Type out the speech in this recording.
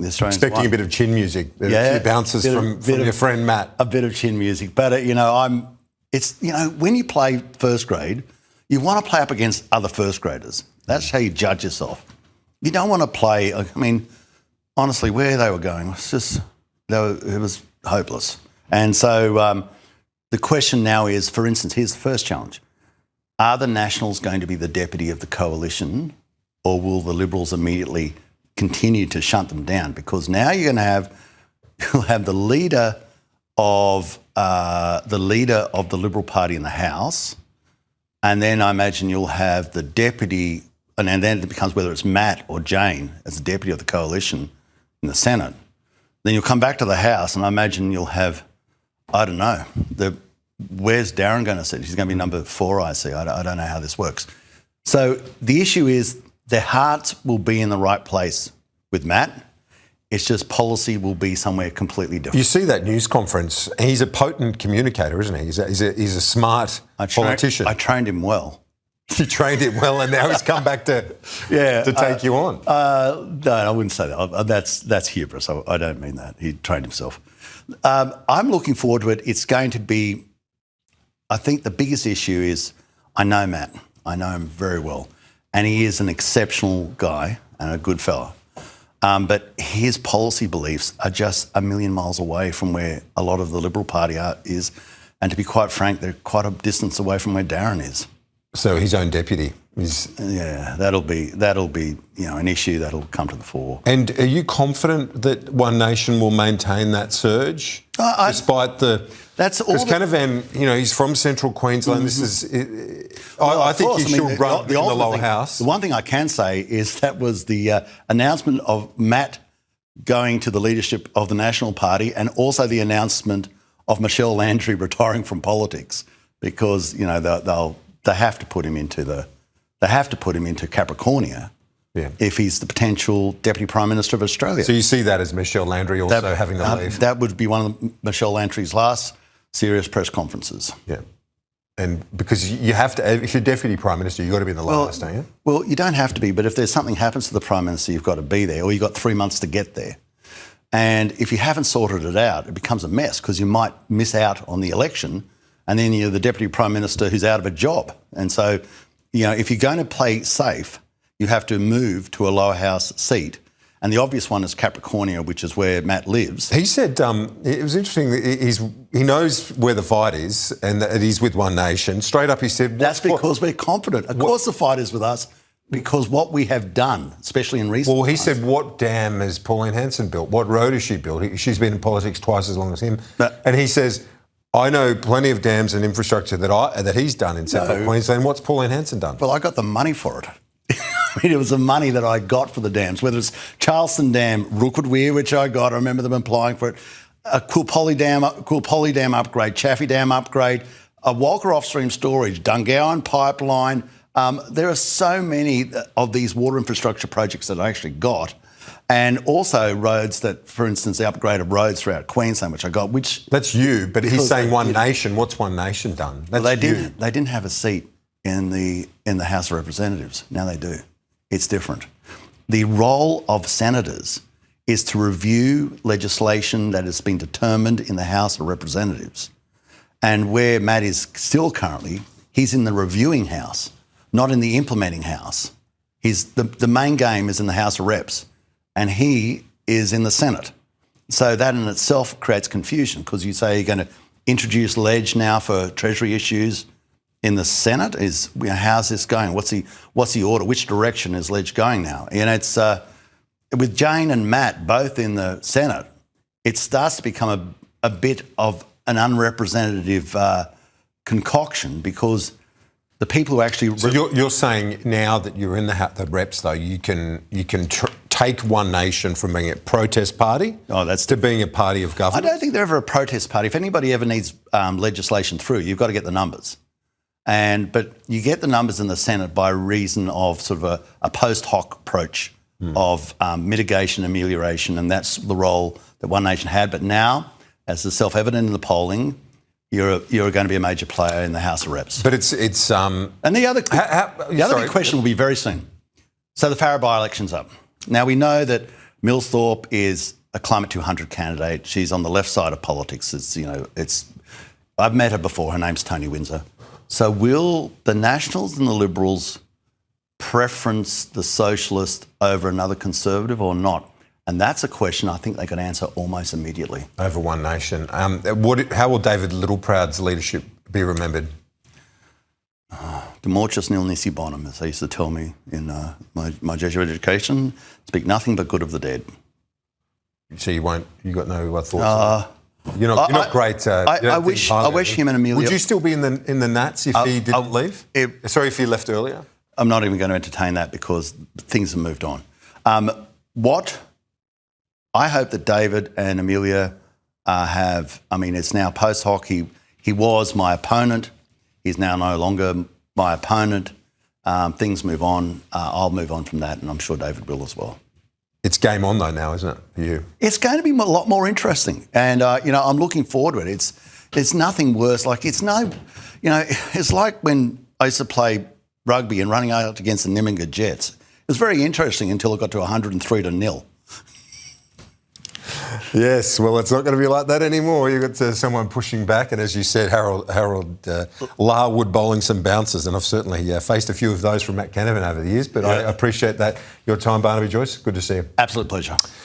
Expecting a bit of chin music. A few bounces from your friend Matt. A bit of chin music. But, when you play first grade, you want to play up against other first graders. That's how you judge yourself. You don't want to play, honestly, where they were going was it was hopeless. And so the question now is, for instance, here's the first challenge. Are the Nationals going to be the deputy of the coalition, or will the Liberals immediately continue to shunt them down? Because now you'll have the leader of the Liberal Party in the House, and then I imagine you'll have the deputy, and then it becomes whether it's Matt or Jane as the deputy of the coalition in the Senate. Then you'll come back to the House, and I imagine you'll have, I don't know, where's Darren going to sit? He's going to be number 4, I see. I don't know how this works. So the issue is their hearts will be in the right place with Matt. It's just policy will be somewhere completely different. You see that news conference. He's a potent communicator, isn't he? He's a smart politician. I trained him well. You trained him well, and now he's come back to take you on. No, I wouldn't say that. That's hubris. I don't mean that. He trained himself. I'm looking forward to it. It's going to be, I think the biggest issue is, I know Matt. I know him very well. And he is an exceptional guy and a good fella. But his policy beliefs are just a million miles away from where a lot of the Liberal Party is. And to be quite frank, they're quite a distance away from where Darren is. So his own deputy is... Yeah, that'll be an issue that'll come to the fore. And are you confident that One Nation will maintain that surge despite the... Because Canavan, he's from Central Queensland. Mm-hmm. This is... I think he should run in the lower house. The one thing I can say is that was the announcement of Matt going to the leadership of the National Party, and also the announcement of Michelle Landry retiring from politics, because they have to put him into Capricornia. Yeah. If he's the potential Deputy Prime Minister of Australia. So you see that as Michelle Landry also having to leave? That would be one of Michelle Landry's last serious press conferences. Yeah. And because you have to, if you're Deputy Prime Minister, you've got to be in the lower house, don't you? Well, you don't have to be, but if there's something happens to the Prime Minister, you've got to be there, or you've got 3 months to get there. And if you haven't sorted it out, it becomes a mess, because you might miss out on the election, and then you're the Deputy Prime Minister who's out of a job. And so, if you're going to play safe, you have to move to a lower house seat. And the obvious one is Capricornia, which is where Matt lives. He said, it was interesting, he knows where the fight is, and that he's with One Nation. Straight up he said... That's because we're confident. Of course the fight is with us, because what we have done, especially in recent Well, he times, said, what dam has Pauline Hanson built? What road has she built? She's been in politics twice as long as him. And he says, I know plenty of dams and infrastructure that he's done in Central Queensland. What's Pauline Hanson done? Well, I got the money for it. It was the money that I got for the dams, whether it's Charleston Dam, Rookwood Weir, which I got. I remember them applying for it. A Coolpolly Dam upgrade, Chaffey Dam upgrade, a Walker off-stream storage, Dungowan pipeline. There are so many of these water infrastructure projects that I actually got. And also roads that, for instance, the upgrade of roads throughout Queensland, which I got. That's you, but he's saying One Nation. What's One Nation done? They didn't have a seat in the House of Representatives. Now they do. It's different. The role of senators is to review legislation that has been determined in the House of Representatives. And where Matt is still currently, he's in the reviewing house, not in the implementing house. The main game is in the House of Reps, and he is in the Senate. So that in itself creates confusion, because you say you're going to introduce ledge now for Treasury issues in the Senate. How's this going? What's the order? Which direction is ledge going now? It's with Jane and Matt both in the Senate, it starts to become a bit of an unrepresentative concoction, because the people who actually... So you're saying now that you're in the reps, though, you can take One Nation from being a protest party to being a party of government? I don't think they're ever a protest party. If anybody ever needs legislation through, you've got to get the numbers. But you get the numbers in the Senate by reason of sort of a post hoc approach of mitigation, amelioration, and that's the role that One Nation had. But now, as is self-evident in the polling, you're going to be a major player in the House of Reps. But it's and the other big question will be very soon. So the Farrer by-election's up. Now we know that Millthorpe is a Climate 200 candidate. She's on the left side of politics. I've met her before. Her name's Tony Windsor. So will the Nationals and the Liberals preference the Socialist over another Conservative or not? And that's a question I think they could answer almost immediately. Over One Nation. How will David Littleproud's leadership be remembered? Demortius nil nisi bonum, as they used to tell me in my Jesuit education. Speak nothing but good of the dead. So you got no thoughts? You're not great. I wish him and Amelia. Would you still be in the Nats if he didn't leave? Sorry if he left earlier. I'm not even going to entertain that because things have moved on. I hope that David and Amelia it's now post hoc. He was my opponent. He's now no longer my opponent. Things move on. I'll move on from that, and I'm sure David will as well. It's game on though now, isn't it, for you? It's going to be a lot more interesting, and I'm looking forward to it. It's nothing worse. It's like when I used to play rugby and running out against the Nimminga Jets. It was very interesting until it got to 103-0. Yes, well, it's not going to be like that anymore. You've got someone pushing back, and as you said, Harold Larwood bowling some bouncers, and I've certainly faced a few of those from Matt Canavan over the years, but I appreciate that. Your time, Barnaby Joyce, good to see you. Absolute pleasure.